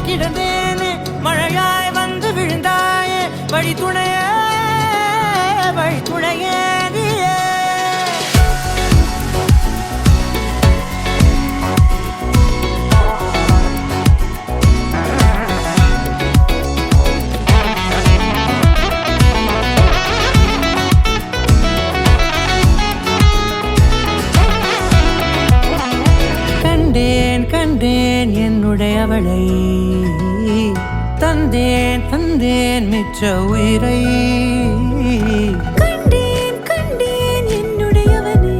கிடந்தேனே மழையாய் வந்து விழுந்தாயே வழி துணையே வழி துணையே நீயே கண்டேன் என்னுடையவளை தந்தேன் தந்தேன் மிச்ச உயிரை கண்டேன் என்னுடையவனை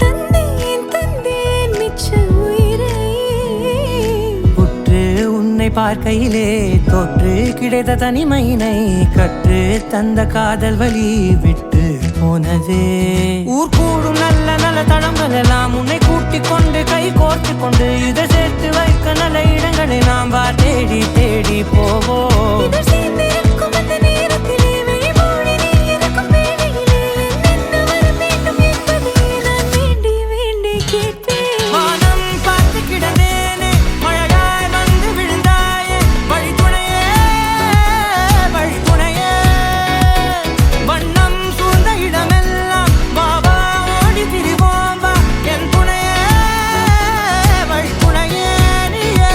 தந்தேன் தந்தேன் மிச்ச உயிரை உற்று உன்னை பார்க்கையிலே தொற்று கிடைத்த தனிமையினை கற்று தந்த காதல் வழி விட்டு போனதே ஊர் கூடும் நல்ல நல்ல தளங்கள் எல்லாம் உன்னை கூட்டிக் கொண்டு கை கோர்த்து கொண்டு இதை சேர்த்து வைக்க நல்ல இடங்களை நாம் வா தேடி தேடி போவோம் சேர்ந்திருக்கும் அந்த நேரத்திலே வழிமூடி நீ இருக்கும் வேளையிலே என்ன வர வேண்டும் என்பதை நான் வேண்டி வேண்டி கேட்பேன் வானம் பார்த்து கிடந்தேனே மழையாய் வந்து விழுந்தாயே வழி துணையே வழி துணையே வண்ணம் சூழ்ந்த இடமெல்லாம் பாபா ஓடி திரிவோம் வா என் துணையே வழி துணையே நீயே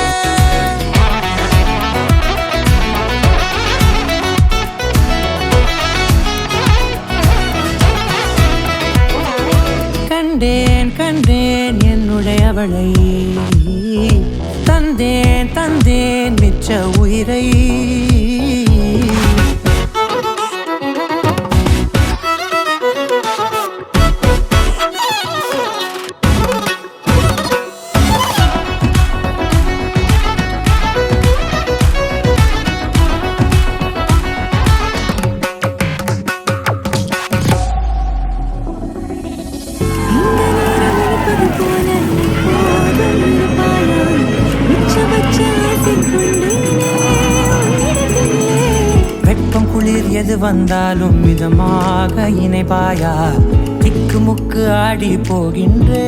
கண்டேன் என்னுடையவளை தந்தேன் தந்தேன் மிச்ச உயிரை வெப்பம் குளிர் எது வந்தாலும் மிதமாக இணைப்பாயா திக்கு முக்கு ஆடி போகின்றே